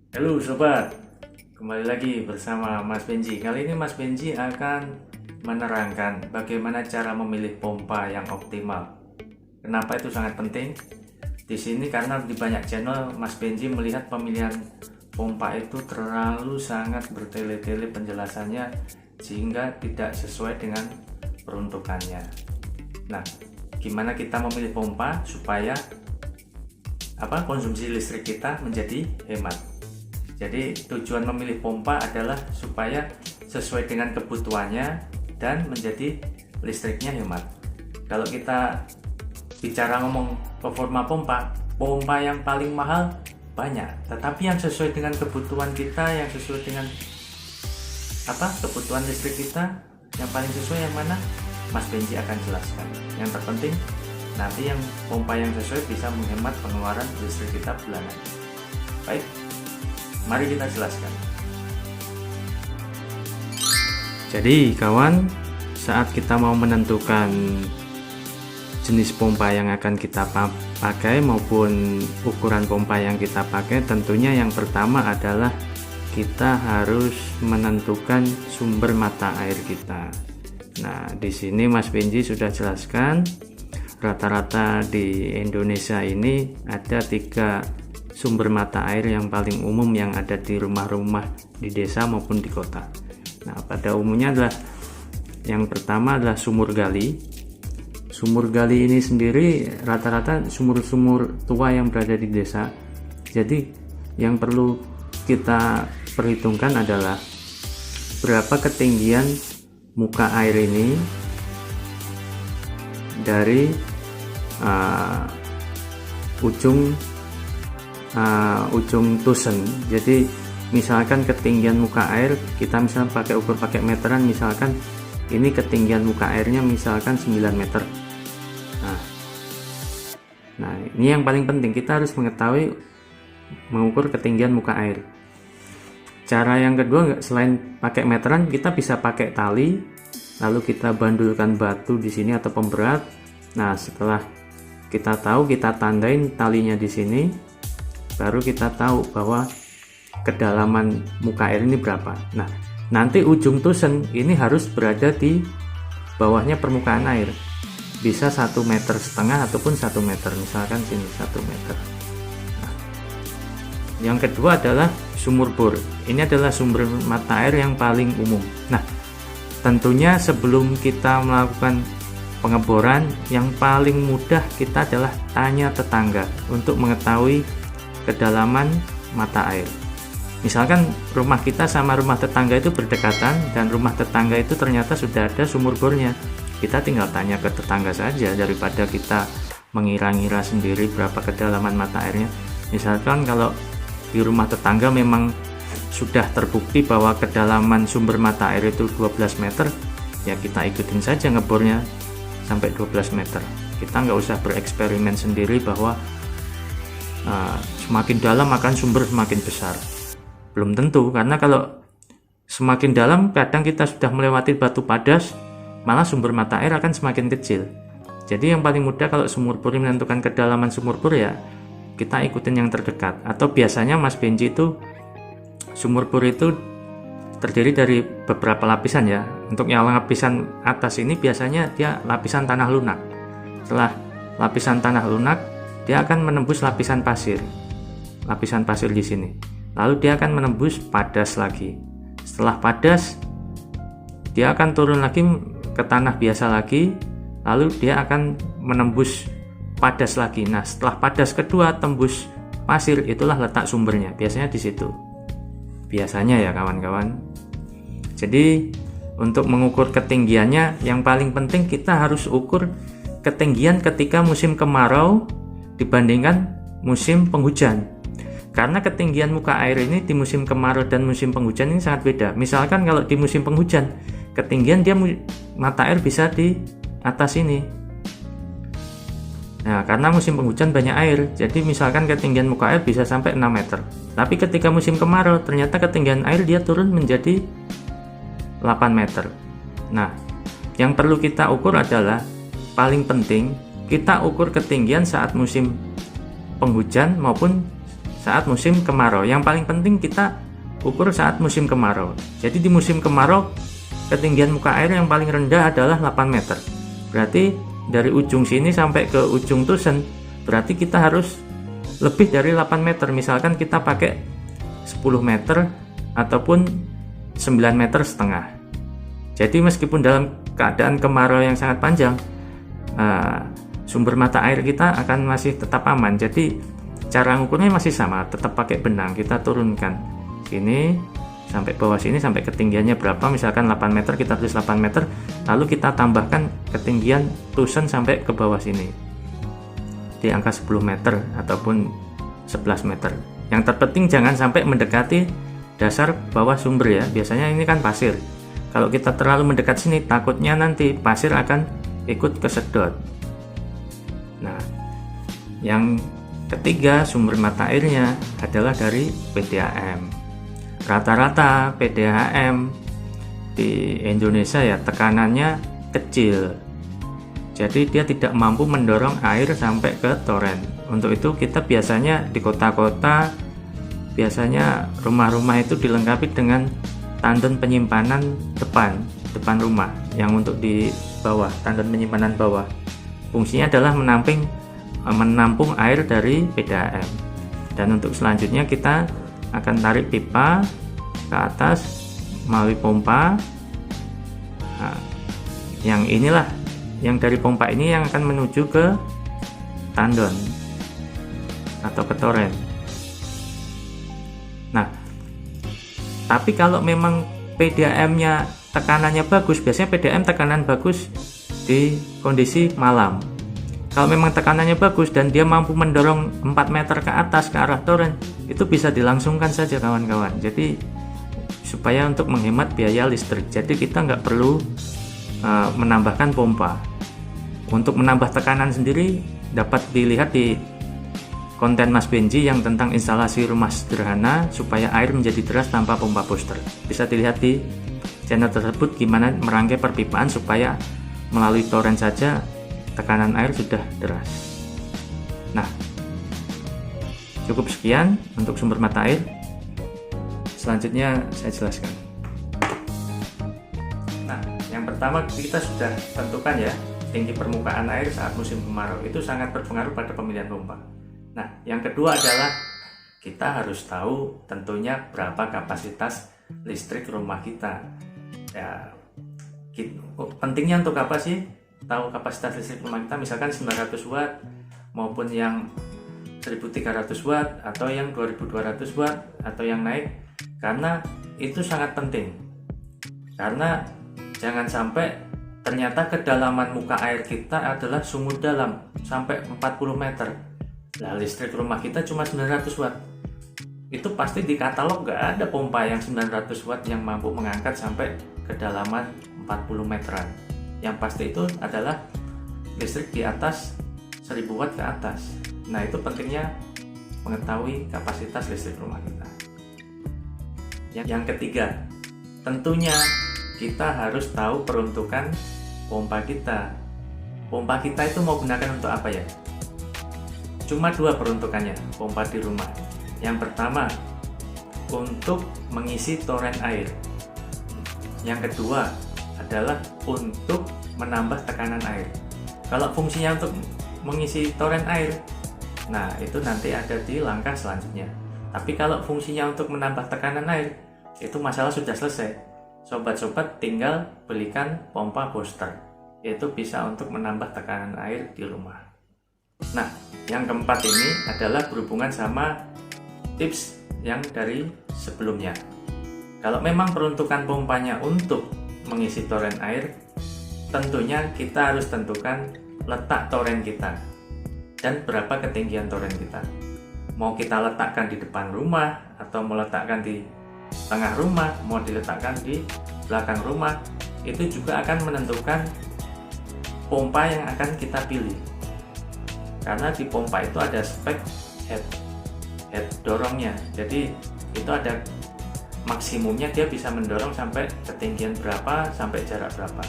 Halo sobat, kembali lagi bersama Mas Benji. Kali ini Mas Benji akan menerangkan bagaimana cara memilih pompa yang optimal. Kenapa itu sangat penting? Di sini karena di banyak channel Mas Benji melihat pemilihan pompa itu terlalu sangat bertele-tele penjelasannya sehingga tidak sesuai dengan peruntukannya. Nah, gimana kita memilih pompa supaya konsumsi listrik kita menjadi hemat? Jadi tujuan memilih pompa adalah supaya sesuai dengan kebutuhannya dan menjadi listriknya hemat. Kalau kita bicara ngomong performa pompa yang paling mahal banyak, tetapi yang sesuai dengan kebutuhan kita, yang sesuai dengan kebutuhan listrik kita, yang paling sesuai yang mana? Mas Benji akan jelaskan. Yang terpenting nanti yang pompa yang sesuai bisa menghemat pengeluaran listrik kita bulanan. Baik, mari kita jelaskan. Jadi kawan, saat kita mau menentukan jenis pompa yang akan kita pakai maupun ukuran pompa yang kita pakai, tentunya yang pertama adalah kita harus menentukan sumber mata air kita. Nah, di sini Mas Benji sudah jelaskan rata-rata di Indonesia ini ada 3 sumber mata air yang paling umum yang ada di rumah-rumah di desa maupun di kota. Nah, pada umumnya adalah yang pertama adalah sumur gali. Sumur gali ini sendiri rata-rata sumur-sumur tua yang berada di desa. Jadi yang perlu kita perhitungkan adalah berapa ketinggian muka air ini dari ujung tusen. Jadi misalkan ketinggian muka air kita misalkan pakai meteran, misalkan ini ketinggian muka airnya misalkan 9 meter. Nah, ini yang paling penting, kita harus mengetahui mengukur ketinggian muka air. Cara yang kedua, selain pakai meteran, kita bisa pakai tali, lalu kita bandulkan batu di sini atau pemberat. Nah, setelah kita tahu, kita tandain talinya di sini, baru kita tahu bahwa kedalaman muka air ini berapa. Nah, nanti ujung tusen ini harus berada di bawahnya permukaan air, bisa 1,5 meter ataupun 1 meter, misalkan sini 1 meter. Nah, yang kedua adalah sumur bor. Ini adalah sumber mata air yang paling umum. Nah, tentunya sebelum kita melakukan pengeboran, yang paling mudah kita adalah tanya tetangga untuk mengetahui kedalaman mata air. Misalkan rumah kita sama rumah tetangga itu berdekatan dan rumah tetangga itu ternyata sudah ada sumur bornya, kita tinggal tanya ke tetangga saja daripada kita mengira-ngira sendiri berapa kedalaman mata airnya. Misalkan kalau di rumah tetangga memang sudah terbukti bahwa kedalaman sumber mata air itu 12 meter, ya kita ikutin saja ngebornya sampai 12 meter. Kita nggak usah bereksperimen sendiri bahwa semakin dalam akan sumber semakin besar. Belum tentu, karena kalau semakin dalam kadang kita sudah melewati batu padas, malah sumber mata air akan semakin kecil. Jadi yang paling mudah kalau sumur bor menentukan kedalaman sumur bor, ya kita ikutin yang terdekat. Atau biasanya Mas Benji itu sumur bor itu terdiri dari beberapa lapisan ya. Untuk yang lapisan atas ini biasanya dia lapisan tanah lunak. Setelah lapisan tanah lunak, dia akan menembus lapisan pasir di sini. Lalu dia akan menembus padas lagi. Setelah padas, dia akan turun lagi ke tanah biasa lagi, lalu dia akan menembus padas lagi. Nah, setelah padas kedua tembus pasir, itulah letak sumbernya. Biasanya di situ. Biasanya ya kawan-kawan. Jadi untuk mengukur ketinggiannya, yang paling penting kita harus ukur ketinggian ketika musim kemarau dibandingkan musim penghujan. Karena ketinggian muka air ini di musim kemarau dan musim penghujan ini sangat beda. Misalkan kalau di musim penghujan, ketinggian dia mata air bisa di atas ini. Nah, karena musim penghujan banyak air, jadi misalkan ketinggian muka air bisa sampai 6 meter. Tapi ketika musim kemarau, ternyata ketinggian air dia turun menjadi 8 meter. Nah, yang perlu kita ukur adalah, paling penting, kita ukur ketinggian saat musim penghujan maupun saat musim kemarau. Yang paling penting kita ukur saat musim kemarau. Jadi di musim kemarau ketinggian muka air yang paling rendah adalah 8 meter. Berarti dari ujung sini sampai ke ujung Tusen, berarti kita harus lebih dari 8 meter. Misalkan kita pakai 10 meter ataupun 9 meter setengah. Jadi meskipun dalam keadaan kemarau yang sangat panjang, sumber mata air kita akan masih tetap aman. Jadi cara ngukurnya masih sama, tetap pakai benang. Kita turunkan sini sampai bawah sini, sampai ketinggiannya berapa, misalkan 8 meter, kita tulis 8 meter, lalu kita tambahkan ketinggian Tusen sampai ke bawah sini di angka 10 meter ataupun 11 meter. Yang terpenting jangan sampai mendekati dasar bawah sumber ya. Biasanya ini kan pasir, kalau kita terlalu mendekat sini takutnya nanti pasir akan ikut kesedot. Nah, yang ketiga sumber mata airnya adalah dari PDAM. Rata-rata PDAM di Indonesia ya tekanannya kecil, jadi dia tidak mampu mendorong air sampai ke toren. Untuk itu kita biasanya di kota-kota, biasanya rumah-rumah itu dilengkapi dengan tandon penyimpanan depan rumah, yang untuk di bawah, tandon penyimpanan bawah, fungsinya adalah menampung air dari PDAM. Dan untuk selanjutnya kita akan tarik pipa ke atas melalui pompa. Nah, yang inilah, yang dari pompa ini yang akan menuju ke tandon atau ke toren. Nah, tapi kalau memang PDAM-nya tekanannya bagus, biasanya PDAM tekanan bagus di kondisi malam. Kalau memang tekanannya bagus dan dia mampu mendorong 4 meter ke atas ke arah toren, itu bisa dilangsungkan saja kawan-kawan. Jadi supaya untuk menghemat biaya listrik, jadi kita nggak perlu menambahkan pompa. Untuk menambah tekanan sendiri dapat dilihat di konten Mas Benji yang tentang instalasi rumah sederhana supaya air menjadi deras tanpa pompa booster. Bisa dilihat di channel tersebut gimana merangkai perpipaan supaya melalui toren saja tekanan air sudah deras. Nah, cukup sekian untuk sumber mata air. Selanjutnya saya jelaskan. Nah, yang pertama kita sudah tentukan ya, tinggi permukaan air saat musim kemarau itu sangat berpengaruh pada pemilihan pompa. Nah, yang kedua adalah kita harus tahu tentunya berapa kapasitas listrik rumah kita. Ya, pentingnya untuk apa sih tahu kapasitas listrik rumah kita? Misalkan 900 watt maupun yang 1300 watt atau yang 2200 watt atau yang naik, karena itu sangat penting. Karena jangan sampai ternyata kedalaman muka air kita adalah sumur dalam sampai 40 meter. Nah, listrik rumah kita cuma 900 watt. Itu pasti di katalog nggak ada pompa yang 900 watt yang mampu mengangkat sampai kedalaman 40 meteran. Yang pasti itu adalah listrik di atas 1000 watt ke atas. Nah, itu pentingnya mengetahui kapasitas listrik rumah kita. Yang ketiga, tentunya kita harus tahu peruntukan pompa kita. Pompa kita itu mau gunakan untuk apa ya? Cuma dua peruntukannya pompa di rumah. Yang pertama, untuk mengisi toren air. Yang kedua adalah untuk menambah tekanan air. Kalau fungsinya untuk mengisi toren air, nah itu nanti ada di langkah selanjutnya. Tapi kalau fungsinya untuk menambah tekanan air, itu masalah sudah selesai. Sobat-sobat tinggal belikan pompa booster, yaitu bisa untuk menambah tekanan air di rumah. Nah, yang keempat ini adalah berhubungan sama tips yang dari sebelumnya. Kalau memang peruntukan pompanya untuk mengisi toren air, tentunya kita harus tentukan letak toren kita dan berapa ketinggian toren kita. Mau kita letakkan di depan rumah atau mau letakkan di tengah rumah, mau diletakkan di belakang rumah, itu juga akan menentukan pompa yang akan kita pilih. Karena di pompa itu ada spek head dorongnya, jadi itu ada maksimumnya, dia bisa mendorong sampai ketinggian berapa, sampai jarak berapa.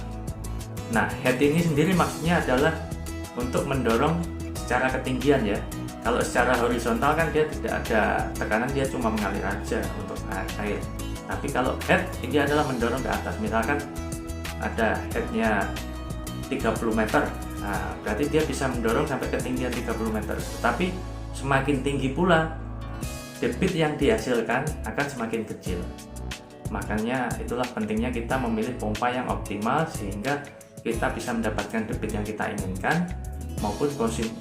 Nah, head ini sendiri maksudnya adalah untuk mendorong secara ketinggian ya. Kalau secara horizontal kan dia tidak ada tekanan, dia cuma mengalir aja untuk air. Tapi kalau head, ini adalah mendorong ke atas. Misalkan ada headnya 30 meter, nah berarti dia bisa mendorong sampai ketinggian 30 meter. Tapi semakin tinggi pula, debit yang dihasilkan akan semakin kecil. Makanya itulah pentingnya kita memilih pompa yang optimal sehingga kita bisa mendapatkan debit yang kita inginkan maupun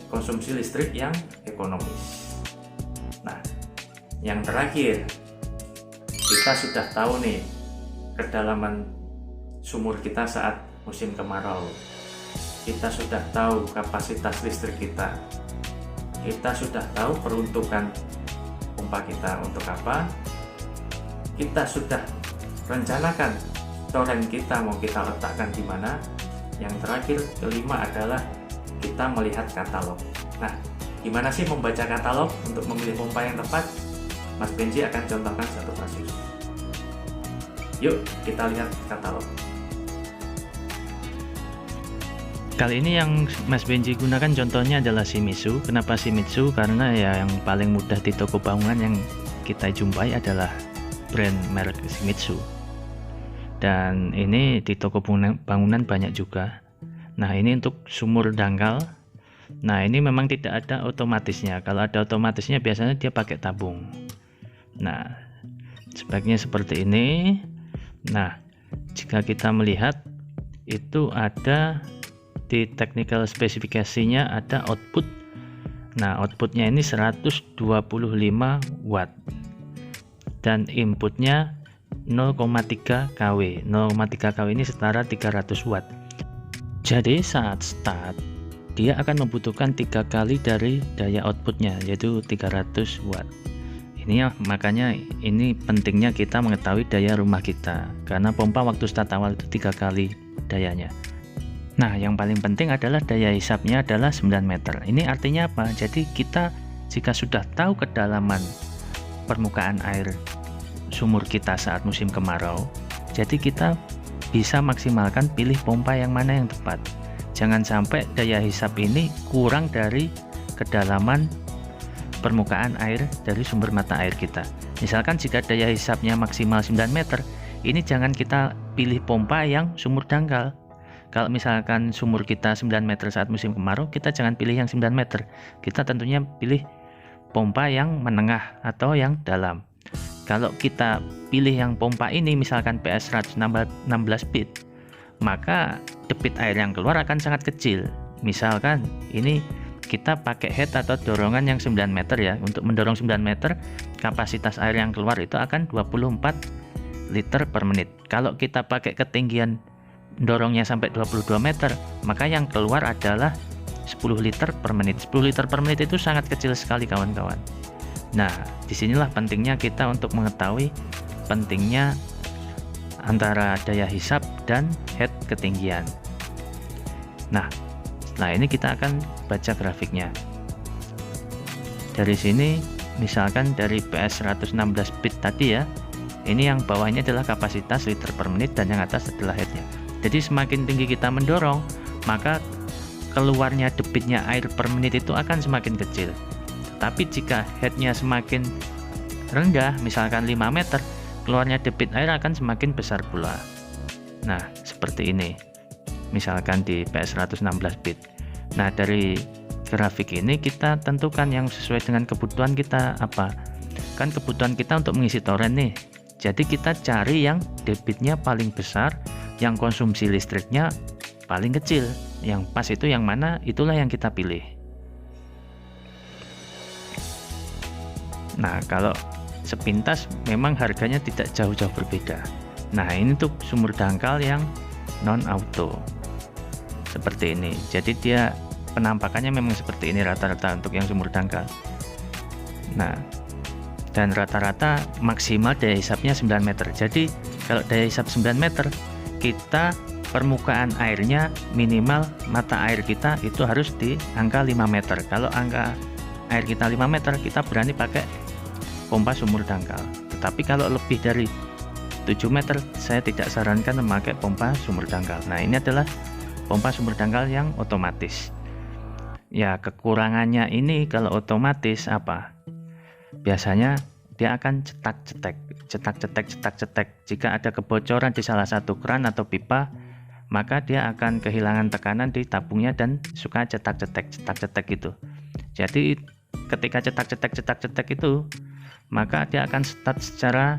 konsumsi listrik yang ekonomis. Nah, yang terakhir, kita sudah tahu nih kedalaman sumur kita saat musim kemarau. Kita sudah tahu kapasitas listrik kita. Kita sudah tahu peruntukan pompa kita untuk apa. Kita sudah rencanakan toren kita mau kita letakkan di mana. Yang terakhir, kelima adalah kita melihat katalog. Nah, gimana sih membaca katalog untuk memilih pompa yang tepat? Mas Benji akan contohkan satu kasus. Yuk kita lihat katalog. Kali ini yang Mas Benji gunakan contohnya adalah Shimizu. Kenapa Shimizu? Karena ya yang paling mudah di toko bangunan yang kita jumpai adalah brand merek Shimizu. Dan ini di toko bangunan banyak juga. Nah, ini untuk sumur dangkal. Nah, ini memang tidak ada otomatisnya. Kalau ada otomatisnya biasanya dia pakai tabung. Nah, speknya seperti ini. Nah, jika kita melihat itu ada di technical spesifikasinya ada output. Nah, outputnya ini 125 watt dan inputnya 0,3 kW. 0,3 kW ini setara 300 watt. Jadi saat start dia akan membutuhkan 3 kali dari daya outputnya, yaitu 300 watt. Ini ya, makanya ini pentingnya kita mengetahui daya rumah kita, karena pompa waktu start awal itu 3 kali dayanya. Nah, yang paling penting adalah daya hisapnya adalah 9 meter. Ini artinya apa? Jadi kita jika sudah tahu kedalaman permukaan air sumur kita saat musim kemarau, jadi kita bisa maksimalkan pilih pompa yang mana yang tepat. Jangan sampai daya hisap ini kurang dari kedalaman permukaan air dari sumber mata air kita. Misalkan jika daya hisapnya maksimal 9 meter, ini jangan kita pilih pompa yang sumur dangkal. Kalau misalkan sumur kita 9 meter saat musim kemarau, kita jangan pilih yang 9 meter. Kita tentunya pilih pompa yang menengah atau yang dalam. Kalau kita pilih yang pompa ini misalkan PS 116 bit, maka debit air yang keluar akan sangat kecil. Misalkan ini kita pakai head atau dorongan yang 9 meter ya. Untuk mendorong 9 meter, kapasitas air yang keluar itu akan 24 liter per menit. Kalau kita pakai ketinggian dorongnya sampai 22 meter, maka yang keluar adalah 10 liter per menit. 10 liter per menit itu sangat kecil sekali kawan-kawan. Nah, disinilah pentingnya kita untuk mengetahui pentingnya antara daya hisap dan head ketinggian. Nah, setelah ini kita akan baca grafiknya. Dari sini, misalkan dari PS 116 bit tadi ya, ini yang bawahnya adalah kapasitas liter per menit dan yang atas adalah headnya. Jadi semakin tinggi kita mendorong, maka keluarnya debitnya air per menit itu akan semakin kecil. Tapi jika headnya semakin rendah, misalkan 5 meter, keluarnya debit air akan semakin besar pula. Nah, seperti ini. Misalkan di PS 116 bit. Nah, dari grafik ini kita tentukan yang sesuai dengan kebutuhan kita apa. Kan kebutuhan kita untuk mengisi toren nih. Jadi kita cari yang debitnya paling besar, yang konsumsi listriknya paling kecil. Yang pas itu yang mana, itulah yang kita pilih. Nah, kalau sepintas memang harganya tidak jauh-jauh berbeda. Nah, ini untuk sumur dangkal yang non auto seperti ini. Jadi dia penampakannya memang seperti ini rata-rata untuk yang sumur dangkal. Nah, dan rata-rata maksimal daya hisapnya 9 meter. Jadi kalau daya hisap 9 meter, kita permukaan airnya minimal mata air kita itu harus di angka 5 meter. Kalau angka air kita 5 meter, kita berani pakai pompa sumur dangkal. Tetapi kalau lebih dari 7 meter, saya tidak sarankan memakai pompa sumur dangkal. Nah, ini adalah pompa sumur dangkal yang otomatis. Ya, kekurangannya ini kalau otomatis apa? Biasanya dia akan cetak-cetek. Jika ada kebocoran di salah satu keran atau pipa, maka dia akan kehilangan tekanan di tabungnya dan suka cetak-cetek gitu. Jadi ketika cetak-cetek itu, maka dia akan start secara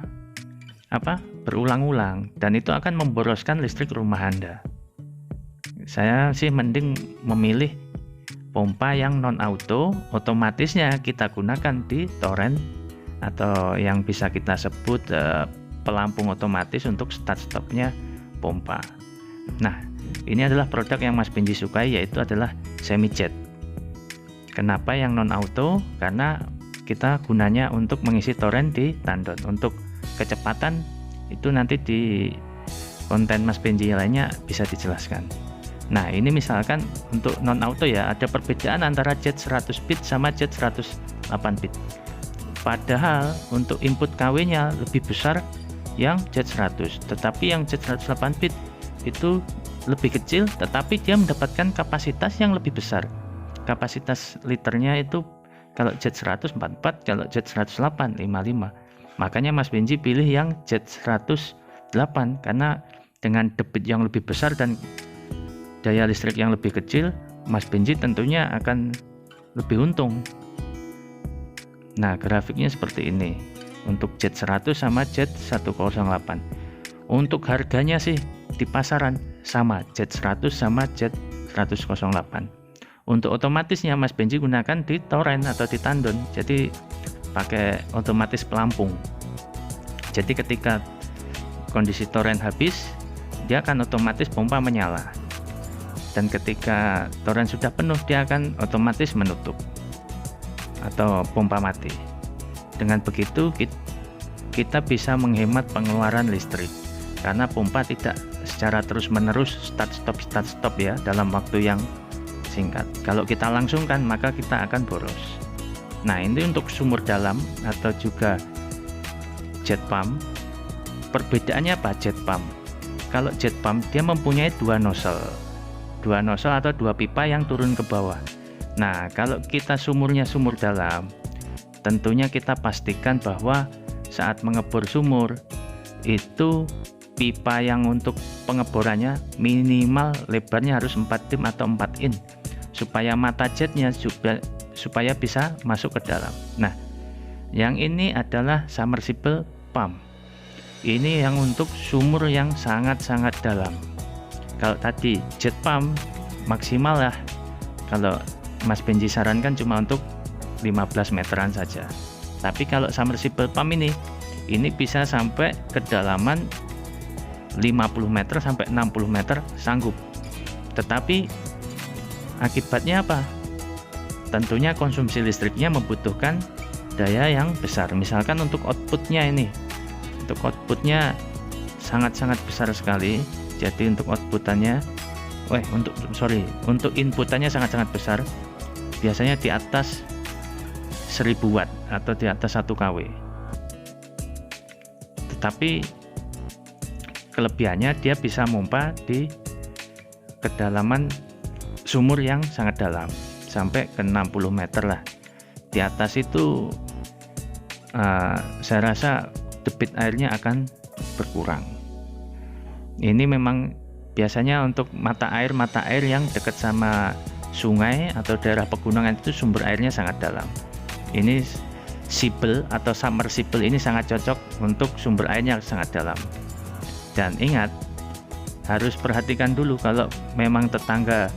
berulang-ulang, dan itu akan memboroskan listrik rumah Anda. Saya sih mending memilih pompa yang non auto, otomatisnya kita gunakan di torrent atau yang bisa kita sebut pelampung otomatis untuk start-stopnya pompa. Nah, ini adalah produk yang Mas Benji sukai, yaitu adalah semi jet. Kenapa yang non auto? Karena kita gunanya untuk mengisi torrent di tandon. Untuk kecepatan itu nanti di konten Mas Benji lainnya bisa dijelaskan. Nah, ini misalkan untuk non auto ya, ada perbedaan antara jet 100 bit sama jet 108 bit. Padahal untuk input KW-nya lebih besar yang jet 100, tetapi yang jet 108 bit itu lebih kecil, tetapi dia mendapatkan kapasitas yang lebih besar. Kapasitas liternya itu kalau jet 100 44, kalau jet 108 55. Makanya Mas Benji pilih yang jet 108 karena dengan debit yang lebih besar dan daya listrik yang lebih kecil, Mas Benji tentunya akan lebih untung. Nah, grafiknya seperti ini untuk jet 100 sama jet 108. Untuk harganya sih di pasaran sama, jet 100 sama jet 108. Untuk otomatisnya Mas Benji gunakan di torrent atau di tandon, jadi pakai otomatis pelampung. Jadi ketika kondisi torrent habis, dia akan otomatis pompa menyala. Dan ketika torrent sudah penuh, dia akan otomatis menutup atau pompa mati. Dengan begitu kita bisa menghemat pengeluaran listrik karena pompa tidak secara terus-menerus start stop ya dalam waktu yang singkat. Kalau kita langsungkan, maka kita akan boros. Nah, ini untuk sumur dalam atau juga jet pump. Perbedaannya apa jet pump? Kalau jet pump dia mempunyai dua nozzle atau dua pipa yang turun ke bawah. Nah, kalau kita sumurnya sumur dalam, tentunya kita pastikan bahwa saat mengebor sumur itu pipa yang untuk pengeborannya minimal lebarnya harus 4 dim atau 4 in supaya mata jetnya supaya bisa masuk ke dalam. Nah, yang ini adalah submersible pump. Ini yang untuk sumur yang sangat-sangat dalam. Kalau tadi jet pump maksimal lah, kalau Mas Benji sarankan cuma untuk 15 meteran saja. Tapi kalau submersible pump ini bisa sampai kedalaman 50 meter sampai 60 meter sanggup. Tetapi akibatnya apa? Tentunya konsumsi listriknya membutuhkan daya yang besar. Misalkan untuk outputnya untuk outputnya sangat-sangat besar sekali. Jadi untuk outputannya untuk inputannya sangat-sangat besar, biasanya di atas 1000 watt atau di atas 1 kW. Tetapi kelebihannya dia bisa pompa di kedalaman sumur yang sangat dalam sampai ke 60 meter lah. Di atas itu saya rasa debit airnya akan berkurang. Ini memang biasanya untuk mata air yang dekat sama sungai atau daerah pegunungan itu sumber airnya sangat dalam. Ini sibel atau submersible ini sangat cocok untuk sumber airnya sangat dalam. Dan ingat, harus perhatikan dulu kalau memang tetangga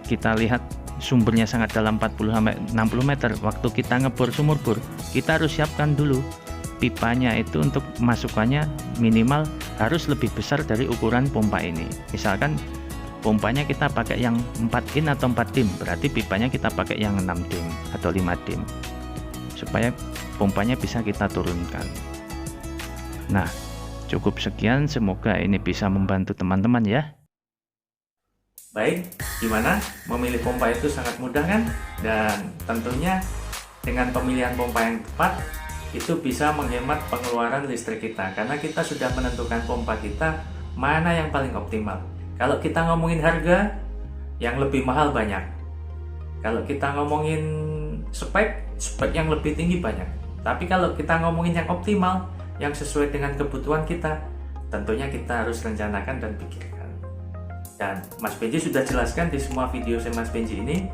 kita lihat sumbernya sangat dalam 40-60 meter, waktu kita ngebor sumur bor, kita harus siapkan dulu pipanya itu untuk masukannya minimal harus lebih besar dari ukuran pompa ini. Misalkan pompanya kita pakai yang 4 in atau 4 dim, berarti pipanya kita pakai yang 6 dim atau 5 dim supaya pompanya bisa kita turunkan. Nah, cukup sekian, semoga ini bisa membantu teman-teman ya. Baik, gimana? Memilih pompa itu sangat mudah kan? Dan tentunya dengan pemilihan pompa yang tepat itu bisa menghemat pengeluaran listrik kita karena kita sudah menentukan pompa kita mana yang paling optimal. Kalau kita ngomongin harga, yang lebih mahal banyak. Kalau kita ngomongin spek yang lebih tinggi banyak. Tapi kalau kita ngomongin yang optimal, yang sesuai dengan kebutuhan kita, tentunya kita harus rencanakan dan pikirkan. Dan Mas Benji sudah jelaskan di semua video Mas Benji ini,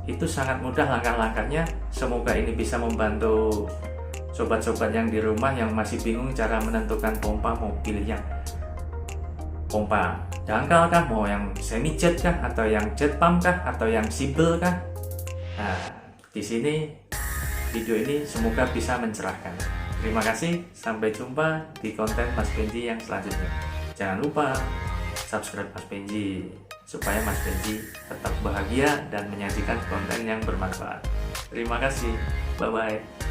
itu sangat mudah langkah-langkahnya. Semoga ini bisa membantu sobat-sobat yang di rumah yang masih bingung cara menentukan pompa, mau pilih yang pompa dangkal kah, mau yang semi jet kah, atau yang jet pump kah, atau yang sibel kah. Nah, di sini video ini semoga bisa mencerahkan. Terima kasih, sampai jumpa di konten Mas Benji yang selanjutnya. Jangan lupa subscribe Mas Benji supaya Mas Benji tetap bahagia dan menyajikan konten yang bermanfaat. Terima kasih, bye bye.